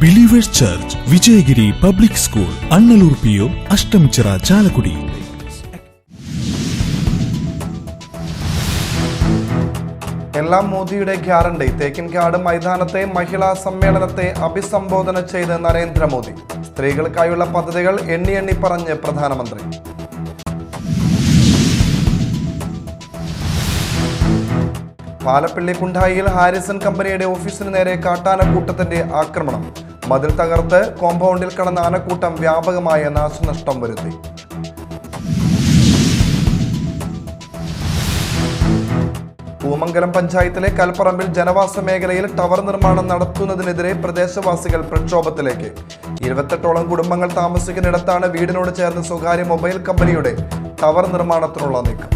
Believers church, Vijayagiri public school, Annallur PO, Ashtamichira, Chalakudy. എല്ലാം മോദിയുടെ guarantee. Thekkinkadu മൈതാനത്തെ മഹിളാ സമ്മേളനത്തെ അഭിസംബോധന ചെയ്ത് നരേന്ദ്രമോദി. സ്ത്രീകൾക്കായുള്ള പദ്ധതികൾ എണ്ണി എണ്ണി പറഞ്ഞ് പ്രധാനമന്ത്രി. പാലപ്പിള്ളി കുണ്ടായിയിൽ ഹാരിസൺ കമ്പനിയുടെ ഓഫീസിന് നേരെ കാട്ടാനക്കൂട്ടത്തിന്റെ ആക്രമണം. മതിൽ തകർത്ത് കോമ്പൗണ്ടിൽ കടന്ന ആനക്കൂട്ടം വ്യാപകമായ നാശനഷ്ടം വരുത്തി. പൂമംഗലം പഞ്ചായത്തിലെ കൽപ്പറമ്പിൽ ജനവാസ മേഖലയിൽ ടവർ നിർമ്മാണം നടത്തുന്നതിനെതിരെ പ്രദേശവാസികൾ പ്രക്ഷോഭത്തിലേക്ക്. 28ഓളം കുടുംബങ്ങൾ താമസിക്കുന്നിടത്താണ് വീടിനോട് ചേർന്ന് സ്വകാര്യ മൊബൈൽ കമ്പനിയുടെ ടവർ നിർമ്മാണത്തിനുള്ള നീക്കം.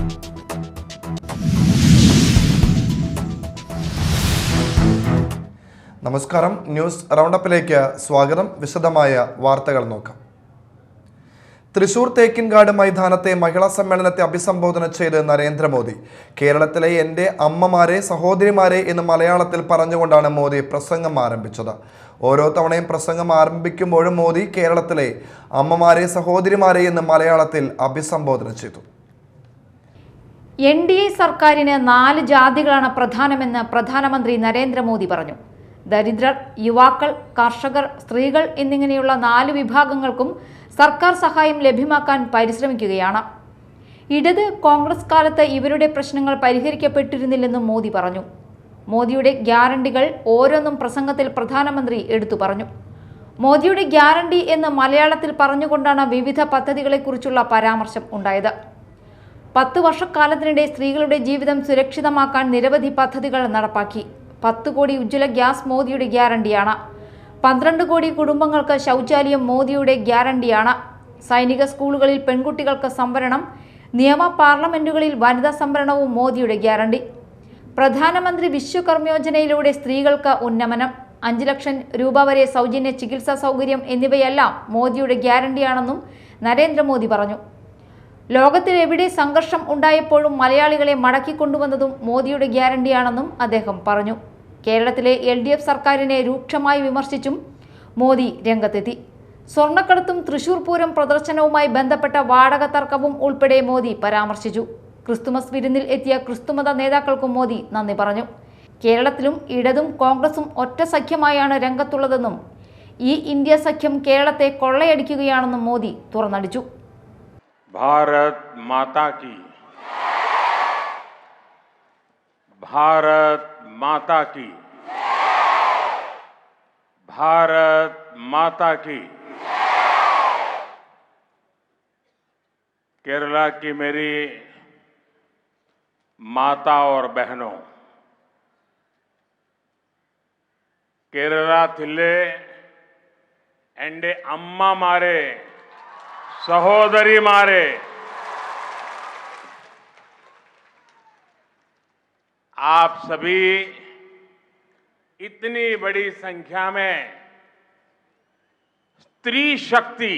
നമസ്കാരം, ന്യൂസ് റൗണ്ടപ്പിലേക്ക് സ്വാഗതം. വിശദമായ വാർത്തകൾ നോക്കാം. തൃശൂർ തേക്കിൻകാട് മൈതാനത്തെ മഹിളാ സമ്മേളനത്തെ അഭിസംബോധന ചെയ്ത് നരേന്ദ്രമോദി. കേരളത്തിലെ എൻ്റെ അമ്മമാരെ, സഹോദരിമാരെ എന്ന് മലയാളത്തിൽ പറഞ്ഞുകൊണ്ടാണ് മോദി പ്രസംഗം ആരംഭിച്ചത്. ഓരോ തവണയും പ്രസംഗം ആരംഭിക്കുമ്പോഴും മോദി കേരളത്തിലെ അമ്മമാരെ, സഹോദരിമാരെ എന്ന് മലയാളത്തിൽ അഭിസംബോധന ചെയ്തു. NDA സർക്കാരിന് 4 ജാതികളാണ് പ്രധാനമെന്ന് പ്രധാനമന്ത്രി നരേന്ദ്രമോദി പറഞ്ഞു. ദരിദ്രർ, യുവാക്കൾ, കർഷകർ, സ്ത്രീകൾ എന്നിങ്ങനെയുള്ള 4 വിഭാഗങ്ങൾക്കും സർക്കാർ സഹായം ലഭ്യമാക്കാൻ പരിശ്രമിക്കുകയാണ്. ഇടത് കോൺഗ്രസ് കാലത്ത് ഇവരുടെ പ്രശ്നങ്ങൾ പരിഹരിക്കപ്പെട്ടിരുന്നില്ലെന്നും മോദി പറഞ്ഞു. മോദിയുടെ ഗ്യാരണ്ടികൾ ഓരോന്നും പ്രസംഗത്തിൽ പ്രധാനമന്ത്രി എടുത്തു പറഞ്ഞു. മോദിയുടെ ഗ്യാരണ്ടി എന്ന് മലയാളത്തിൽ പറഞ്ഞുകൊണ്ടാണ് വിവിധ പദ്ധതികളെക്കുറിച്ചുള്ള പരാമർശം ഉണ്ടായത്. 10 വർഷക്കാലത്തിനിടെ സ്ത്രീകളുടെ ജീവിതം സുരക്ഷിതമാക്കാൻ നിരവധി പദ്ധതികൾ നടപ്പാക്കി. 10 കോടി ഉജ്ജ്വല ഗ്യാസ് മോദിയുടെ ഗ്യാരണ്ടിയാണ്. 12 കോടി കുടുംബങ്ങൾക്ക് ശൗചാലയം മോദിയുടെ ഗ്യാരണ്ടിയാണ്. സൈനിക സ്കൂളുകളിൽ പെൺകുട്ടികൾക്ക് സംവരണം, നിയമ പാർലമെന്റുകളിൽ വനിതാ സംവരണവും മോദിയുടെ ഗ്യാരണ്ടി. പ്രധാനമന്ത്രി വിശ്വകർമ്മയോജനയിലൂടെ സ്ത്രീകൾക്ക് ഉന്നമനം, 5 ലക്ഷം രൂപ വരെ സൗജന്യ ചികിത്സാ സൗകര്യം എന്നിവയെല്ലാം മോദിയുടെ ഗ്യാരണ്ടിയാണെന്നും നരേന്ദ്രമോദി പറഞ്ഞു. ലോകത്തിൽ എവിടെ സംഘർഷം ഉണ്ടായപ്പോഴും മലയാളികളെ മടക്കിക്കൊണ്ടുവന്നതും മോദിയുടെ ഗ്യാരണ്ടിയാണെന്നും അദ്ദേഹം പറഞ്ഞു. കേരളത്തിലെ LDF സർക്കാരിനെ രൂക്ഷമായി വിമർശിച്ചും മോദി രംഗത്തെത്തി. സ്വർണ്ണക്കടത്തും തൃശൂർ പൂരം പ്രദർശനവുമായി ബന്ധപ്പെട്ട വാടക തർക്കവും ഉൾപ്പെടെ മോദി പരാമർശിച്ചു. ക്രിസ്തുമസ് വിരുന്നിൽ എത്തിയ ക്രിസ്തുമത നേതാക്കൾക്കും മോദി നന്ദി പറഞ്ഞു. കേരളത്തിലും ഇടതും കോൺഗ്രസും ഒറ്റ സഖ്യമായാണ് രംഗത്തുള്ളതെന്നും ഈ ഇന്ത്യ സഖ്യം കേരളത്തെ കൊള്ളയടിക്കുകയാണെന്നും മോദി തുറന്നടിച്ചു. भारत माता की, भारत माता की, भारत माता की। केरला की मेरी माता और बहनों, केरला थिल्ले एंडे अम्मा मारे, सहोदरी मारे, आप सभी इतनी बड़ी संख्या में स्त्री शक्ति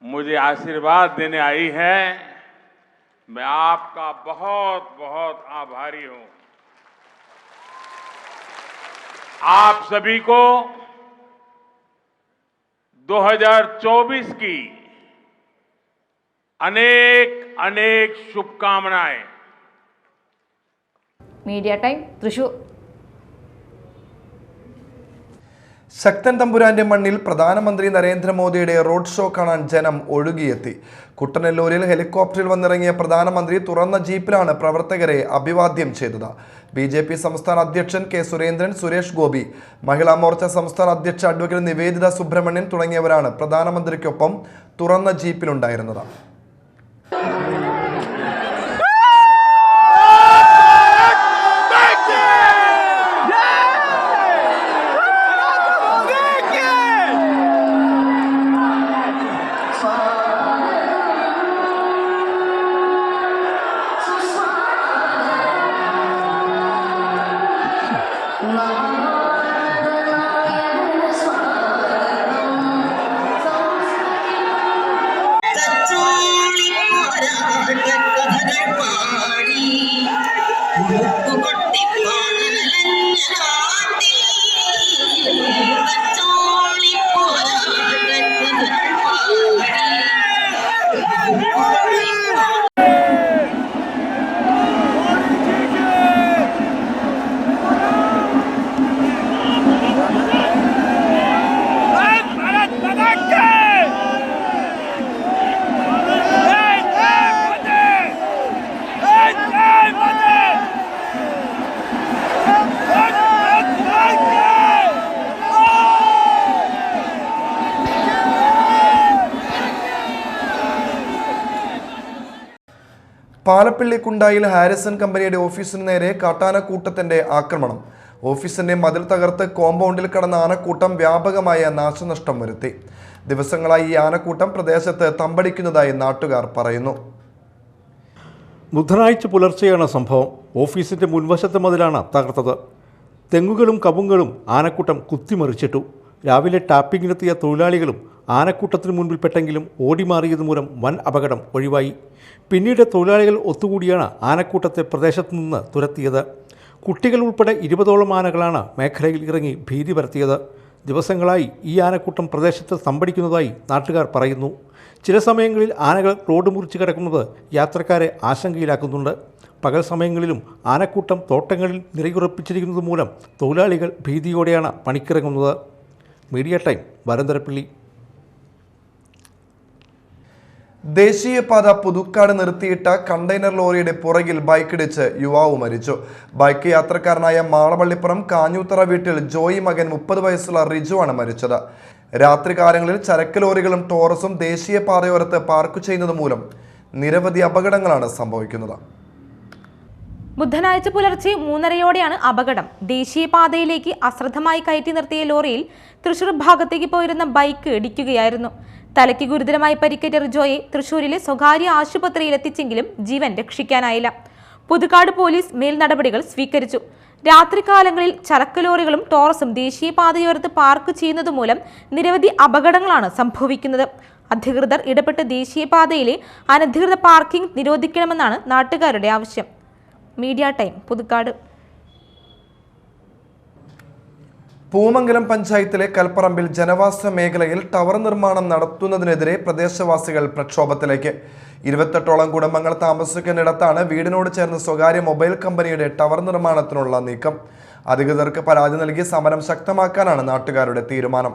मुझे आशीर्वाद देने आई है। मैं आपका बहुत बहुत आभारी हूं। आप सभी को 2024 की अनेक अनेक शुभकामनाएं। Media time, Thrissur. ശക്തൻ തമ്പുരാന്റെ മണ്ണിൽ പ്രധാനമന്ത്രി നരേന്ദ്രമോദിയുടെ റോഡ് ഷോ കാണാൻ ജനം ഒഴുകിയെത്തി. കുട്ടനെല്ലൂരിൽ ഹെലികോപ്റ്ററിൽ വന്നിറങ്ങിയ പ്രധാനമന്ത്രി തുറന്ന ജീപ്പിലാണ് പ്രവർത്തകരെ അഭിവാദ്യം ചെയ്തത്. BJP സംസ്ഥാന അധ്യക്ഷൻ K. സുരേന്ദ്രൻ, സുരേഷ് ഗോപി, മഹിളാ മോർച്ച സംസ്ഥാന അധ്യക്ഷ അഡ്വക്കേറ്റ് നിവേദിത സുബ്രഹ്മണ്യൻ തുടങ്ങിയവരാണ് പ്രധാനമന്ത്രിക്കൊപ്പം തുറന്ന ജീപ്പിലുണ്ടായിരുന്നത്. പാലപ്പിള്ളി കുണ്ടായിൽ ഹാരിസൺ കമ്പനിയുടെ ഓഫീസിന് നേരെ കാട്ടാനക്കൂട്ടത്തിന്റെ ആക്രമണം. ഓഫീസിന്റെ മതിൽ തകർത്ത് കോമ്പൗണ്ടിൽ കടന്ന ആനക്കൂട്ടം വ്യാപകമായ നാശനഷ്ടം വരുത്തി. ദിവസങ്ങളായി ഈ ആനക്കൂട്ടം പ്രദേശത്ത് തമ്പടിക്കുന്നതായി നാട്ടുകാർ പറയുന്നു. ബുധനാഴ്ച പുലർച്ചെയാണ് സംഭവം. ഓഫീസിന്റെ മുൻവശത്തെ മതിലാണ് തകർത്തത്. തെങ്ങുകളും കവുങ്ങുകളും ആനക്കൂട്ടം കുത്തിമറിച്ചിട്ടു. രാവിലെ ടാപ്പിങ്ങിനെത്തിയ തൊഴിലാളികളും ആനക്കൂട്ടത്തിന് മുൻപിൽപ്പെട്ടെങ്കിലും ഓടിമാറിയത് മൂലം വൻ അപകടം ഒഴിവായി. പിന്നീട് തൊഴിലാളികൾ ഒത്തുകൂടിയാണ് ആനക്കൂട്ടത്തെ പ്രദേശത്തു നിന്ന് തുരത്തിയത്. കുട്ടികൾ ഉൾപ്പെടെ 20ഓളം ആനകളാണ് മേഖലയിൽ ഇറങ്ങി ഭീതി പരത്തിയത്. ദിവസങ്ങളായി ഈ ആനക്കൂട്ടം പ്രദേശത്ത് തമ്പടിക്കുന്നതായി നാട്ടുകാർ പറയുന്നു. ചില സമയങ്ങളിൽ ആനകൾ റോഡ് മുറിച്ച് കിടക്കുന്നത് യാത്രക്കാരെ ആശങ്കയിലാക്കുന്നുണ്ട്. പകൽ സമയങ്ങളിലും ആനക്കൂട്ടം തോട്ടങ്ങളിൽ നിലയുറപ്പിച്ചിരിക്കുന്നത് മൂലം തൊഴിലാളികൾ ഭീതിയോടെയാണ് പണിക്കിറങ്ങുന്നത്. Media time, Varantharappilly. ദേശീയപാത പുതുക്കാട് നിർത്തിയിട്ട കണ്ടെയ്നർ ലോറിയുടെ പുറകിൽ ബൈക്കിടിച്ച് യുവാവ് മരിച്ചു. ബൈക്ക് യാത്രക്കാരനായ മാളവള്ളിപ്പുറം കാഞ്ഞൂത്തറ വീട്ടിൽ ജോയി മകൻ 30 വയസ്സുള്ള റിജുവാണ് മരിച്ചത്. രാത്രികാലങ്ങളിൽ ചരക്ക് ലോറികളും ടോറസും ദേശീയപാതയോരത്ത് പാർക്ക് ചെയ്യുന്നത് മൂലം നിരവധി അപകടങ്ങളാണ് സംഭവിക്കുന്നത്. ബുധനാഴ്ച പുലർച്ചെ 3:30-യോടെയാണ് അപകടം. ദേശീയപാതയിലേക്ക് അശ്രദ്ധമായി കയറ്റി നിർത്തിയ ലോറിയിൽ തൃശൂർ ഭാഗത്തേക്ക് പോയിരുന്ന ബൈക്ക് ഇടിക്കുകയായിരുന്നു. തലയ്ക്ക് ഗുരുതരമായി പരിക്കേറ്റ റിജോയെ തൃശൂരിലെ സ്വകാര്യ ആശുപത്രിയിൽ എത്തിച്ചെങ്കിലും ജീവൻ രക്ഷിക്കാനായില്ല. പുതുക്കാട് പോലീസ് മേൽ നടപടികൾ സ്വീകരിച്ചു. രാത്രികാലങ്ങളിൽ ചരക്ക് ലോറികളും ടോറസും ദേശീയപാതയോരത്ത് പാർക്ക് ചെയ്യുന്നത് മൂലം നിരവധി അപകടങ്ങളാണ് സംഭവിക്കുന്നത്. അധികൃതർ ഇടപെട്ട് ദേശീയപാതയിലെ അനധികൃത പാർക്കിംഗ് നിരോധിക്കണമെന്നാണ് നാട്ടുകാരുടെ ആവശ്യം. Media time, Puthukkad. പൂമംഗലം പഞ്ചായത്തിലെ കൽപ്പറമ്പിൽ ജനവാസ മേഖലയിൽ ടവർ നിർമ്മാണം നടത്തുന്നതിനെതിരെ പ്രദേശവാസികൾ പ്രക്ഷോഭത്തിലേക്ക്. 28ഓളം കുടുംബങ്ങൾ താമസിക്കുന്നിടത്താണ് വീടിനോട് ചേർന്ന് സ്വകാര്യ മൊബൈൽ കമ്പനിയുടെ ടവർ നിർമ്മാണത്തിനുള്ള നീക്കം. അധികൃതർക്ക് പരാതി നൽകി സമരം ശക്തമാക്കാനാണ് നാട്ടുകാരുടെ തീരുമാനം.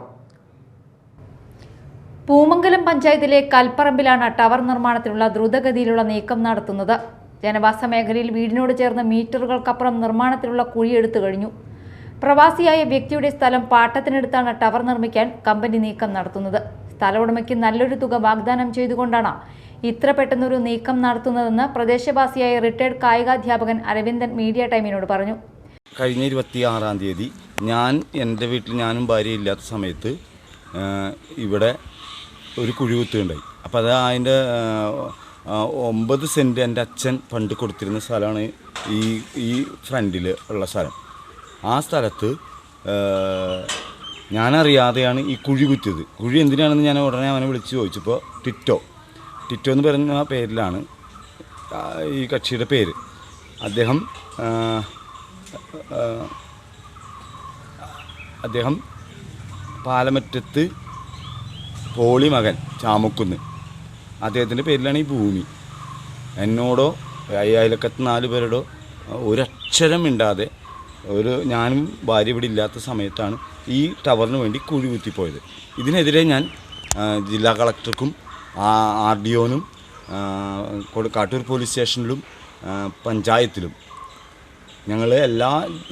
പൂമംഗലം പഞ്ചായത്തിലെ കൽപ്പറമ്പിലാണ് ടവർ നിർമ്മാണത്തിനുള്ള ദ്രുതഗതിയിലുള്ള നീക്കം നടത്തുന്നത്. ജനവാസ മേഖലയിൽ വീടിനോട് ചേർന്ന് മീറ്ററുകൾക്കപ്പുറം നിർമ്മാണത്തിലുള്ള കുഴി എടുത്തു കഴിഞ്ഞു. പ്രവാസിയായ വ്യക്തിയുടെ സ്ഥലം പാട്ടത്തിനെടുത്താണ് ടവർ നിർമ്മിക്കാൻ കമ്പനി നീക്കം നടത്തുന്നത്. സ്ഥല ഉടമയ്ക്ക് നല്ലൊരു തുക വാഗ്ദാനം ചെയ്തുകൊണ്ടാണ് ഇത്ര പെട്ടെന്നൊരു നീക്കം നടത്തുന്നതെന്ന് പ്രദേശവാസിയായ റിട്ടയർഡ് കായികാധ്യാപകൻ അരവിന്ദൻ മീഡിയ ടൈമിനോട് പറഞ്ഞു. കഴിഞ്ഞ 26-ാം തീയതി എൻ്റെ വീട്ടിൽ ഞാനും ഭാര്യ ഇല്ലാത്ത സമയത്ത് ഇവിടെ ഒരു കുഴി കുത്തുകയുണ്ടായി. അപ്പോൾ അത് അതിൻ്റെ 9 സെൻറ്റ് എൻ്റെ അച്ഛൻ പണ്ട് കൊടുത്തിരുന്ന സ്ഥലമാണ് ഈ ഫ്രണ്ടിൽ ഉള്ള സ്ഥലം. ആ സ്ഥലത്ത് ഞാനറിയാതെയാണ് ഈ കുഴി കുത്തിയത്. കുഴി എന്തിനാണെന്ന് ഞാൻ ഉടനെ അവനെ വിളിച്ച് ചോദിച്ചപ്പോൾ ടിറ്റോ എന്ന് പറഞ്ഞ പേരിലാണ് ഈ കക്ഷിയുടെ പേര്. അദ്ദേഹം പാലമറ്റത്ത് പോളി മകൻ ചാമുക്കുന്ന്, അദ്ദേഹത്തിൻ്റെ പേരിലാണ് ഈ ഭൂമി. എന്നോടോ അയൽക്കത്ത് 4 പേരോടോ ഒരക്ഷരം മിണ്ടാതെ ഞാനും ഭാര്യ ഇവിടെ ഇല്ലാത്ത സമയത്താണ് ഈ ടവറിന് വേണ്ടി കുഴി കുത്തിപ്പോയത്. ഇതിനെതിരെ ഞാൻ ജില്ലാ കളക്ടർക്കും RDOനും കാട്ടൂർ പോലീസ് സ്റ്റേഷനിലും പഞ്ചായത്തിലും ഞങ്ങൾ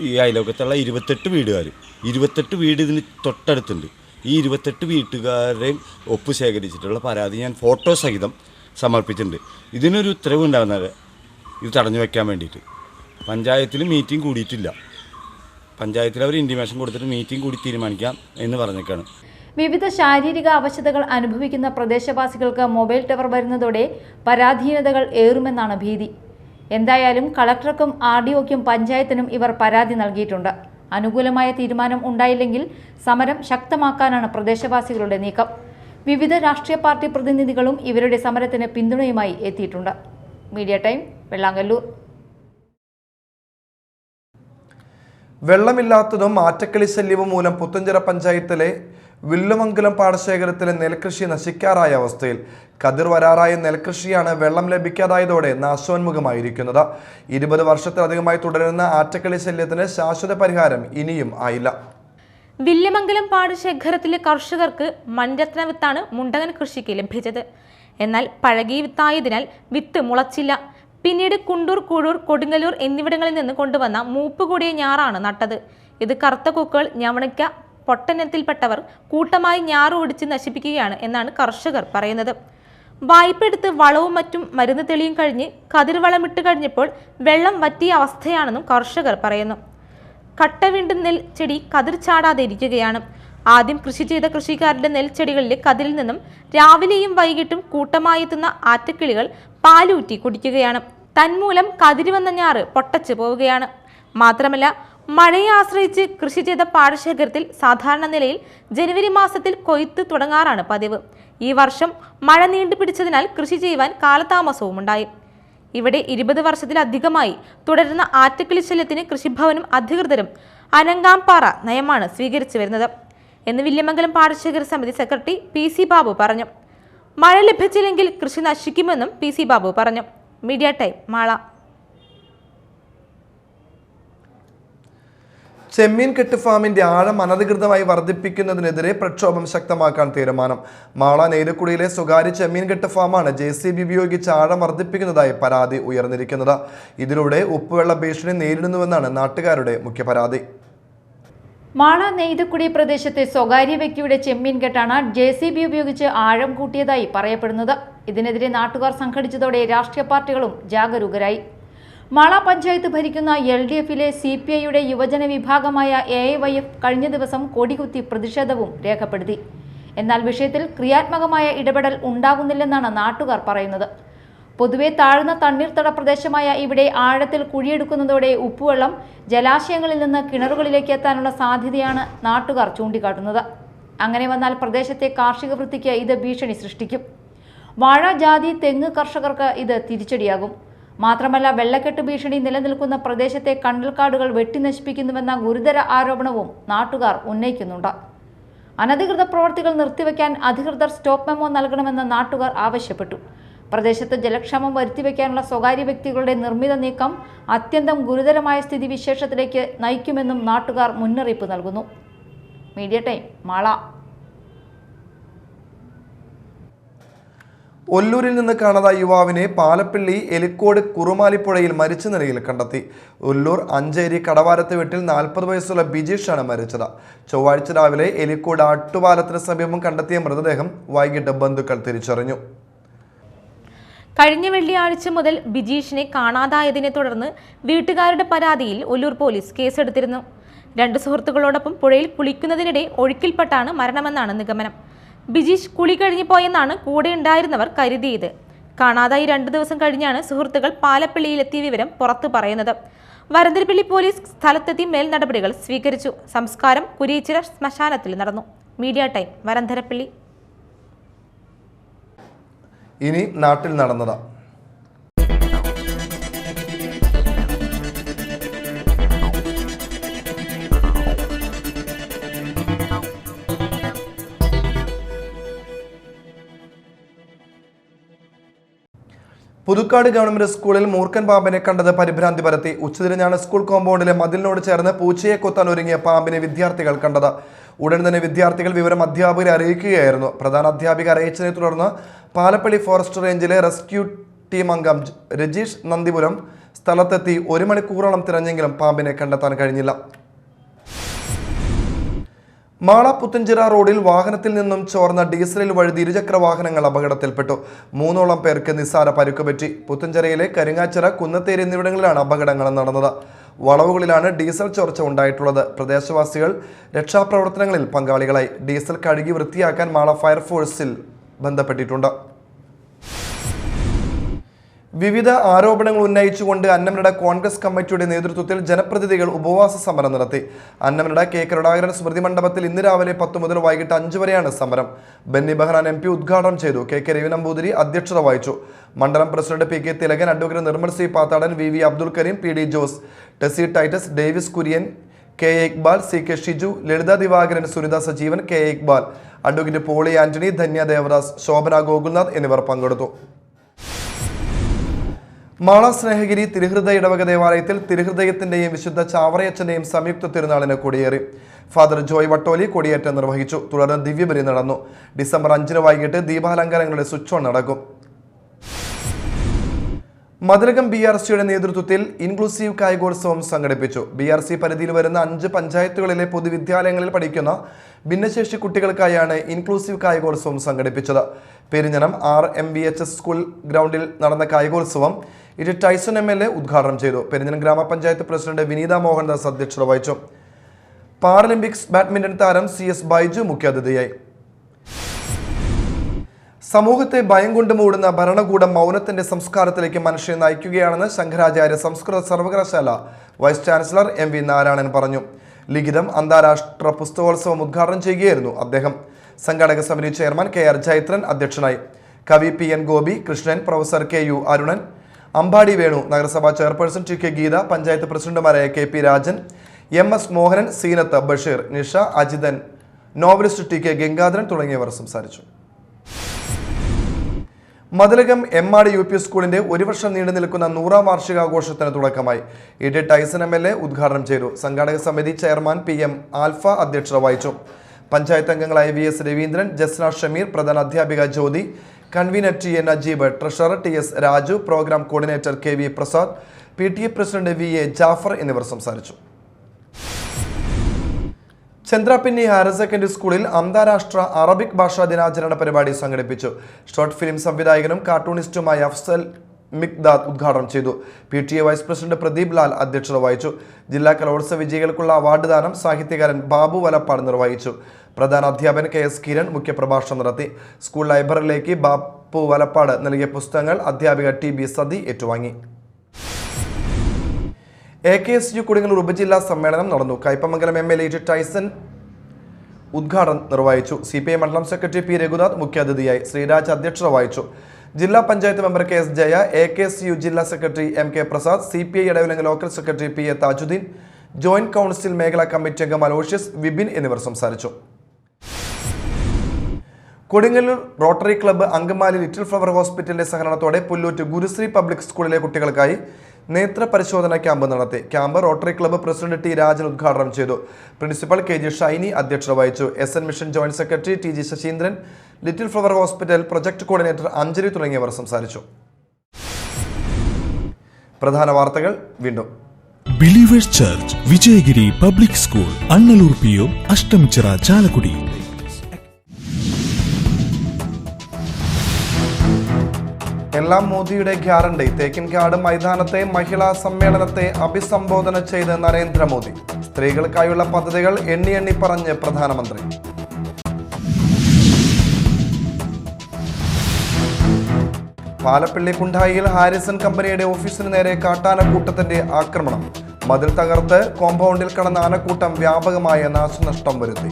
ഈ അയൽവക്കത്തുള്ള 28 വീട് ഇതിന് തൊട്ടടുത്തുണ്ട്. ഈ 28 വീട്ടുകാരുടെയും ഒപ്പ് ശേഖരിച്ചിട്ടുള്ള പരാതി ഞാൻ ഫോട്ടോ സഹിതം സമർപ്പിച്ചിട്ടുണ്ട്. ഇതിനൊരു ഉത്തരവ് ഉണ്ടാകുന്നത് ഇത് തടഞ്ഞു വയ്ക്കാൻ വേണ്ടിയിട്ട്. പഞ്ചായത്തിൽ മീറ്റിംഗ് കൂടിയിട്ടില്ല. പഞ്ചായത്തിൽ അവർ ഇൻറ്റിമേഷൻ കൊടുത്തിട്ട് മീറ്റിംഗ് കൂടി തീരുമാനിക്കാം എന്ന് പറഞ്ഞേക്കാണ്. വിവിധ ശാരീരിക അവശതകൾ അനുഭവിക്കുന്ന പ്രദേശവാസികൾക്ക് മൊബൈൽ ടവർ വരുന്നതോടെ പരാധീനതകൾ ഏറുമെന്നാണ് ഭീതി. എന്തായാലും കളക്ടർക്കും RDOയ്ക്കും പഞ്ചായത്തിനും ഇവർ പരാതി നൽകിയിട്ടുണ്ട്. അനുകൂലമായ തീരുമാനം ഉണ്ടായില്ലെങ്കിൽ സമരം ശക്തമാക്കാനാണ് പ്രദേശവാസികളുടെ നീക്കം. വിവിധ രാഷ്ട്രീയ പാർട്ടി പ്രതിനിധികളും ഇവരുടെ സമരത്തിന് പിന്തുണയുമായി എത്തിയിട്ടുണ്ട്. Media time, Vellangallur. വെള്ളമില്ലാത്തതും ആറ്റക്കിളി ശല്യവും മൂലം പുത്തഞ്ചിറ പഞ്ചായത്തിലെ വില്ലുമംഗലം പാടശേഖരത്തിലെ നെൽകൃഷി നശിക്കാറായ അവസ്ഥയിൽ. കതിർ വരാറായ നെൽകൃഷിയാണ് വെള്ളം ലഭിക്കാതായതോടെ നാശോന്മുഖമായിരിക്കുന്നത്. 20 വർഷത്തിലധികമായി തുടരുന്ന ആറ്റക്കിളി ശല്യത്തിന് ശാശ്വത പരിഹാരം ഇനിയും ആയില്ല. വില്ലുമംഗലം പാടശേഖരത്തിലെ കർഷകർക്ക് മൺരത്ന വിത്താണ് മുണ്ടകൻ കൃഷിക്ക് ലഭിച്ചത്. എന്നാൽ പഴകിയ വിത്തായതിനാൽ വിത്ത് മുളച്ചില്ല. പിന്നീട് കുണ്ടൂർ, കൂഴൂർ, കൊടുങ്ങല്ലൂർ എന്നിവിടങ്ങളിൽ നിന്ന് കൊണ്ടുവന്ന മൂപ്പ് കൂടിയ ഞാറാണ് നട്ടത്. ഇത് കറുത്ത കൊക്കുകൾ, ഞവണിക്ക, പൊട്ടനത്തിൽപ്പെട്ടവർ കൂട്ടമായി ഞാറ് ഒടിച്ച് നശിപ്പിക്കുകയാണ് എന്നാണ് കർഷകർ പറയുന്നത്. വായ്പ എടുത്ത് വളവും മറ്റും മരുന്ന് തെളിയും കഴിഞ്ഞ് കതിർ വളമിട്ട് കഴിഞ്ഞപ്പോൾ വെള്ളം വറ്റിയ അവസ്ഥയാണെന്നും കർഷകർ പറയുന്നു. കട്ട വീണ്ടും നെൽച്ചെടി കതിർ ചാടാതെ ഇരിക്കുകയാണ്. ആദ്യം കൃഷി ചെയ്ത കൃഷിക്കാരുടെ നെൽച്ചെടികളിലെ കതിരിൽ നിന്നും രാവിലെയും വൈകിട്ടും കൂട്ടമായി എത്തുന്ന ആറ്റക്കിളികൾ പാലൂറ്റി കുടിക്കുകയാണ്. തന്മൂലം കതിര് വന്ന ഞാറ് പൊട്ടച്ചു പോവുകയാണ്. മാത്രമല്ല, മഴയെ ആശ്രയിച്ച് കൃഷി ചെയ്ത പാടശേഖരത്തിൽ സാധാരണ നിലയിൽ ജനുവരി മാസത്തിൽ കൊയ്ത്ത് തുടങ്ങാറാണ് പതിവ്. ഈ വർഷം മഴ നീണ്ടുപിടിച്ചതിനാൽ കൃഷി ചെയ്യുവാൻ കാലതാമസവും ഉണ്ടായി. ഇവിടെ 20 വർഷത്തിലധികമായി തുടരുന്ന ആറ്റക്കിളി ശല്യത്തിന് കൃഷിഭവനും അധികൃതരും അനങ്കാംപാറ നയമാണ് സ്വീകരിച്ചു വരുന്നത് എന്ന് വില്യമംഗലം പാടശേഖര സമിതി സെക്രട്ടറി PC ബാബു പറഞ്ഞു. മഴ ലഭിച്ചില്ലെങ്കിൽ കൃഷി നശിക്കുമെന്നും PC ബാബു പറഞ്ഞു. Media time, Mala. ചെമ്മീൻ കെട്ട് ഫാമിന്റെ ആഴം അനധികൃതമായി വർദ്ധിപ്പിക്കുന്നതിനെതിരെ പ്രക്ഷോഭം ശക്തമാക്കാൻ തീരുമാനം. മാള നെയ്തക്കുടിയിലെ സ്വകാര്യ ചെമ്മീൻ കെട്ട് ഫാമാണ് JCB ഉപയോഗിച്ച് ആഴം വർദ്ധിപ്പിക്കുന്നതായി പരാതി ഉയർന്നിരിക്കുന്നത്. ഇതിലൂടെ ഉപ്പുവെള്ള ഭീഷണി നേരിടുന്നുവെന്നാണ് നാട്ടുകാരുടെ മുഖ്യ പരാതി. മാള നെയ്തക്കുടി പ്രദേശത്തെ സ്വകാര്യ വ്യക്തിയുടെ ചെമ്മീൻ കെട്ടാണ് JCB ഉപയോഗിച്ച് ആഴം കൂട്ടിയതായി പറയപ്പെടുന്നത്. ഇതിനെതിരെ നാട്ടുകാർ സംഘടിച്ചതോടെ രാഷ്ട്രീയ പാർട്ടികളും ജാഗരൂകരായി. മാള പഞ്ചായത്ത് ഭരിക്കുന്ന LDFിലെ CPIയുടെ യുവജന വിഭാഗമായ AIYF കഴിഞ്ഞ ദിവസം കൊടികുത്തി പ്രതിഷേധവും രേഖപ്പെടുത്തി. എന്നാൽ വിഷയത്തിൽ ക്രിയാത്മകമായ ഇടപെടൽ ഉണ്ടാകുന്നില്ലെന്നാണ് നാട്ടുകാർ പറയുന്നത്. പൊതുവെ താഴ്ന്ന തണ്ണീർത്തട പ്രദേശമായ ഇവിടെ ആഴത്തിൽ കുഴിയെടുക്കുന്നതോടെ ഉപ്പുവെള്ളം ജലാശയങ്ങളിൽ നിന്ന് കിണറുകളിലേക്ക് എത്താനുള്ള സാധ്യതയാണ് നാട്ടുകാർ ചൂണ്ടിക്കാട്ടുന്നത്. അങ്ങനെ വന്നാൽ പ്രദേശത്തെ കാർഷിക വൃത്തിക്ക് ഇത് ഭീഷണി സൃഷ്ടിക്കും. വാഴ, ജാതി, തെങ്ങ് കർഷകർക്ക് ഇത് തിരിച്ചടിയാകും. മാത്രമല്ല, വെള്ളക്കെട്ട് ഭീഷണി നിലനിൽക്കുന്ന പ്രദേശത്തെ കണ്ടൽക്കാടുകൾ വെട്ടിനശിപ്പിക്കുന്നുവെന്ന ഗുരുതര ആരോപണവും നാട്ടുകാർ ഉന്നയിക്കുന്നുണ്ട്. അനധികൃത പ്രവർത്തികൾ നിർത്തിവെക്കാൻ അധികൃതർ സ്റ്റോപ്പ് മെമ്മോ നൽകണമെന്ന് നാട്ടുകാർ ആവശ്യപ്പെട്ടു. പ്രദേശത്ത് ജലക്ഷാമം വരുത്തിവെക്കാനുള്ള സ്വകാര്യ വ്യക്തികളുടെ നിർമ്മിത നീക്കം അത്യന്തം ഗുരുതരമായ സ്ഥിതിവിശേഷത്തിലേക്ക് നയിക്കുമെന്നും നാട്ടുകാർ മുന്നറിയിപ്പ് നൽകുന്നു. Media time, Mala. ഒല്ലൂരിൽ നിന്ന് കാണാതായ യുവാവിനെ പാലപ്പിള്ളി എലിക്കോട് കുറുമാലിപ്പുഴയിൽ മരിച്ച നിലയിൽ കണ്ടെത്തി. ഒല്ലൂർ അഞ്ചേരി കടവാരത്ത് വീട്ടിൽ 40 വയസ്സുള്ള ബിജീഷാണ് മരിച്ചത്. ചൊവ്വാഴ്ച രാവിലെ എലിക്കോട് ആട്ടുപാലത്തിന് സമീപം കണ്ടെത്തിയ മൃതദേഹം വൈകിട്ട് ബന്ധുക്കൾ തിരിച്ചറിഞ്ഞു. കഴിഞ്ഞ വെള്ളിയാഴ്ച മുതൽ ബിജീഷിനെ കാണാതായതിനെ തുടർന്ന് വീട്ടുകാരുടെ പരാതിയിൽ ഒല്ലൂർ പോലീസ് കേസെടുത്തിരുന്നു. 2 സുഹൃത്തുക്കളോടൊപ്പം പുഴയിൽ കുളിക്കുന്നതിനിടെ ഒഴുക്കിൽപ്പെട്ടാണ് മരണമെന്നാണ് നിഗമനം. ബിജീഷ് കുളി കഴിഞ്ഞു പോയെന്നാണ് കൂടെ ഉണ്ടായിരുന്നവർ കരുതിയത്. കാണാതായി 2 ദിവസം കഴിഞ്ഞാണ് സുഹൃത്തുക്കൾ പാലപ്പിള്ളിയിലെത്തിയ വിവരം പുറത്തു പറയുന്നത്. വരന്തരപ്പള്ളി പോലീസ് സ്ഥലത്തെത്തി മേൽ നടപടികൾ സ്വീകരിച്ചു. സംസ്കാരം കുരീച്ചിറ ശ്മശാനത്തിൽ നടന്നു. Media time, Varantharappilly. ഇനി നാട്ടിൽ നടന്നത്. പുതുക്കാട് ഗവൺമെന്റ് സ്കൂളിൽ മൂർഖൻ പാമ്പിനെ കണ്ടത് പരിഭ്രാന്തി പരത്തി. ഉച്ചതിരിഞ്ഞാണ് സ്കൂൾ കോമ്പൗണ്ടിലെ മതിലിനോട് ചേർന്ന് പൂച്ചയെ കൊത്താൻ ഒരുങ്ങിയ പാമ്പിനെ വിദ്യാർത്ഥികൾ കണ്ടത്. ഉടൻ തന്നെ വിദ്യാർത്ഥികൾ വിവരം അധ്യാപകരെ അറിയിക്കുകയായിരുന്നു. പ്രധാന അധ്യാപിക അറിയിച്ചതിനെ തുടർന്ന് പാലപ്പള്ളി ഫോറസ്റ്റ് റേഞ്ചിലെ റെസ്ക്യൂ ടീം അംഗം രജീഷ് നന്ദിപുരം സ്ഥലത്തെത്തി 1 മണിക്കൂറോളം തിരഞ്ഞെങ്കിലും പാമ്പിനെ കണ്ടെത്താൻ കഴിഞ്ഞില്ല. മാള പുത്തഞ്ചിറ റോഡിൽ വാഹനത്തിൽ നിന്നും ചോർന്ന ഡീസലിൽ വഴുതി ഇരുചക്ര വാഹനങ്ങൾ അപകടത്തിൽപ്പെട്ടു. 3ഓളം പേർക്ക് നിസ്സാര പരുക്കുപറ്റി. പുത്തഞ്ചിറയിലെ കരിങ്ങാച്ചിറ, കുന്നത്തേരി എന്നിവിടങ്ങളിലാണ് അപകടങ്ങൾ നടന്നത്. വളവുകളിലാണ് ഡീസൽ ചോർച്ച ഉണ്ടായിട്ടുള്ളത്. പ്രദേശവാസികൾ രക്ഷാപ്രവർത്തനങ്ങളിൽ പങ്കാളികളായി. ഡീസൽ കഴുകി വൃത്തിയാക്കാൻ മാള ഫയർഫോഴ്സിൽ ബന്ധപ്പെട്ടിട്ടുണ്ട്. വിവിധ ആരോപണങ്ങൾ ഉന്നയിച്ചുകൊണ്ട് അന്നമനട കോൺഗ്രസ് കമ്മിറ്റിയുടെ നേതൃത്വത്തിൽ ജനപ്രതിനിധികൾ ഉപവാസ സമരം നടത്തി. അന്നമനട കെ കരുണാകരൻ സ്മൃതി മണ്ഡപത്തിൽ ഇന്ന് രാവിലെ 10 മുതൽ വൈകിട്ട് 5 വരെയാണ് സമരം. ബെന്നി ബെഹ്റാൻ MP ഉദ്ഘാടനം ചെയ്തു. KK രവിനമ്പൂതിരി അധ്യക്ഷത വഹിച്ചു. മണ്ഡലം president PK Thilakan, advocate Nirmal C Pathadan, VV Abdul Kareem, PD Jose, Tessy Titus, Davis Kurian, KA Iqbal, CK Shiju, Lalitha Divakaran, Sunitha Sajeevan, KA Iqbal, advocate Poly Antony, Dhanya Devadas, Shobhana Gokulnath എന്നിവർ പങ്കെടുത്തു. മാള സ്നേഹഗിരി തിരുഹൃദയ ഇടവക ദേവാലയത്തിൽ തിരുഹൃദയത്തിന്റെയും വിശുദ്ധ ചാവറയച്ചന്റെയും സംയുക്ത തിരുനാളിന് കൊടിയേറി. ഫാദർ ജോയ് വട്ടോലി കൊടിയേറ്റം നിർവഹിച്ചു. തുടർന്ന് ദിവ്യബലി നടന്നു. ഡിസംബർ 5 വൈകിട്ട് ദീപാലങ്കാരങ്ങളുടെ സ്വിച്ച് ഓൺ നടക്കും. മതിലകം BRCയുടെ നേതൃത്വത്തിൽ ഇൻക്ലൂസീവ് കായികോത്സവം സംഘടിപ്പിച്ചു. BRC പരിധിയിൽ വരുന്ന 5 പഞ്ചായത്തുകളിലെ പൊതുവിദ്യാലയങ്ങളിൽ പഠിക്കുന്ന ഭിന്നശേഷി കുട്ടികൾക്കായാണ് ഇൻക്ലൂസീവ് കായികോത്സവം സംഘടിപ്പിച്ചത്. പെരിഞ്ഞനം RMVHS സ്കൂൾ ഗ്രൗണ്ടിൽ നടന്ന കായികോത്സവം ടൈസൺ MLA ഉദ്ഘാടനം ചെയ്തു. പെരിഞ്ഞനം ഗ്രാമപഞ്ചായത്ത് പ്രസിഡന്റ് വിനീത മോഹൻദാസ് അധ്യക്ഷത വഹിച്ചു. പാരലിമ്പിക്സ് ബാഡ്മിന്റൺ താരം CS ബൈജു മുഖ്യാതിഥിയായി. സമൂഹത്തെ ഭയം കൊണ്ട് മൂടുന്ന ഭരണകൂടം മൗനത്തിന്റെ സംസ്കാരത്തിലേക്ക് മനുഷ്യനെ നയിക്കുകയാണെന്ന് ശങ്കരാചാര്യ സംസ്കൃത സർവകലാശാല വൈസ് ചാൻസലർ MV നാരായണൻ പറഞ്ഞു. ലിഖിതം അന്താരാഷ്ട്ര പുസ്തകോത്സവം ഉദ്ഘാടനം ചെയ്യുകയായിരുന്നു അദ്ദേഹം. സംഘാടക സമിതി ചെയർമാൻ KR ജൈത്രൻ അധ്യക്ഷനായി. കവി PN Gopi, Krishnan, professor KU Arunan, Ambadi Venu, നഗരസഭാ ചെയർപേഴ്സൺ TK ഗീത, പഞ്ചായത്ത് പ്രസിഡന്റുമാരായ KP Rajan, MS Mohanan, Seenath Basheer, Nisha, Ajithan, novelist TK Gangadharan തുടങ്ങിയവർ സംസാരിച്ചു. മതിലകം എമ്മാട് UP സ്കൂളിന്റെ ഒരു വർഷം നീണ്ടു നിൽക്കുന്ന 100ാം വാർഷികാഘോഷത്തിന് തുടക്കമായി. ടൈസൺ MLA ഉദ്ഘാടനം ചെയ്തു. സംഘാടക സമിതി ചെയർമാൻ PM ആൽഫ അധ്യക്ഷത വഹിച്ചു. പഞ്ചായത്ത് അംഗങ്ങളായ VS രവീന്ദ്രൻ, ജസ്ന ഷമീർ, പ്രധാന അധ്യാപിക Jyothi, convener TA Najeeb, treasurer TS Raju, program coordinator KV Prasad, PTA president VA Jafar എന്നിവർ സംസാരിച്ചു. ചന്ദ്രാപിന്നി ഹയർ സെക്കൻഡറി സ്കൂളിൽ അന്താരാഷ്ട്ര അറബിക് ഭാഷാ ദിനാചരണ പരിപാടി സംഘടിപ്പിച്ചു. ഷോർട്ട് ഫിലിം സംവിധായകനും കാർട്ടൂണിസ്റ്റുമായ അഫ്സൽ മിക്ദാദ് ഉദ്ഘാടനം ചെയ്തു. PTA vice president Pradeep Lal അധ്യക്ഷത വഹിച്ചു. ജില്ലാ കലോത്സവ വിജയികൾക്കുള്ള അവാർഡ് ദാനം സാഹിത്യകാരൻ ബാബു വലപ്പാട് നിർവഹിച്ചു. പ്രധാന അധ്യാപകൻ KS കിരൺ മുഖ്യപ്രഭാഷണം നടത്തി. സ്കൂൾ ലൈബ്രറിയിലേക്ക് ബാബു വലപ്പാട് നൽകിയ പുസ്തകങ്ങൾ അധ്യാപിക TB സതി ഏറ്റുവാങ്ങി. AKSU കൊടുങ്ങല്ലൂർ ഉപജില്ലാ സമ്മേളനം നടന്നു. കയ്പമംഗലം MLA ടൈസൺ ഉദ്ഘാടനം നിർവഹിച്ചു. CPI മണ്ഡലം സെക്രട്ടറി P രഘുനാഥ് മുഖ്യാതിഥിയായി. ശ്രീരാജ് അധ്യക്ഷത വഹിച്ചു. ജില്ലാ panchayat member KS Jaya, AKSU ജില്ലാ secretary MK Prasad, CPI Edavilangu local secretary PA Thajudheen, joint council മേഖലാ കമ്മിറ്റി അംഗം അലോഷ്യസ്, വിപിൻ എന്നിവർ സംസാരിച്ചു. Kodungallur rotary club Angamaly little flower ഹോസ്പിറ്റലിന്റെ സഹകരണത്തോടെ പുല്ലൂറ്റ് ഗുരുശ്രീ പബ്ലിക് സ്കൂളിലെ കുട്ടികൾക്കായി നേത്ര പരിശോധന ക്യാമ്പ് നടത്തി. Camp rotary club president T Rajan ഉദ്ഘാടനം ചെയ്തു. പ്രിൻസിപ്പൽ KG ഷൈനി അധ്യക്ഷത വഹിച്ചു. SN mission joint secretary TG Saseendran, little flower hospital project coordinator Anjali തുടങ്ങിയവർ സംസാരിച്ചു. പ്രധാന വാർത്തകൾ വീണ്ടും. Believers church Vijayagiri public school Annallur PO Ashtamichira Chalakudy. എല്ലാം മോദിയുടെ ഗ്യാരണ്ടി. തേക്കിൻകാട് മൈതാനത്തെ മഹിളാ സമ്മേളനത്തെ അഭിസംബോധന ചെയ്ത് നരേന്ദ്രമോദി. സ്ത്രീകൾക്കായുള്ള പദ്ധതികൾ എണ്ണി പറഞ്ഞ് പ്രധാനമന്ത്രി. പാലപ്പിള്ളി കുണ്ടായിയിൽ ഹാരിസൺ കമ്പനിയുടെ ഓഫീസിന് നേരെ കാട്ടാനക്കൂട്ടത്തിന്റെ ആക്രമണം. മതിൽ തകർത്ത് കോമ്പൗണ്ടിൽ കടന്ന ആനക്കൂട്ടം വ്യാപകമായ നാശനഷ്ടം വരുത്തി.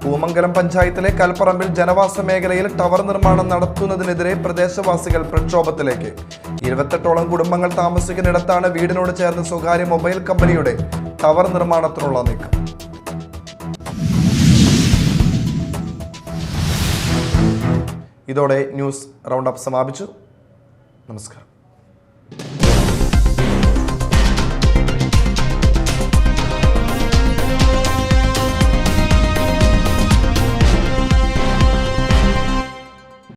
പൂമംഗലം പഞ്ചായത്തിലെ കൽപ്പറമ്പിൽ ജനവാസ മേഖലയിൽ ടവർ നിർമ്മാണം നടത്തുന്നതിനെതിരെ പ്രദേശവാസികൾ പ്രക്ഷോഭത്തിലേക്ക്. 28ഓളം കുടുംബങ്ങൾ താമസിക്കുന്നിടത്താണ് വീടിനോട് ചേർന്ന് സ്വകാര്യ മൊബൈൽ കമ്പനിയുടെ ടവർ നിർമ്മാണത്തിനുള്ള നീക്കം. ഇതോടെ ന്യൂസ് റൗണ്ട് അപ്പ് സമാപിച്ചു. നമസ്കാരം.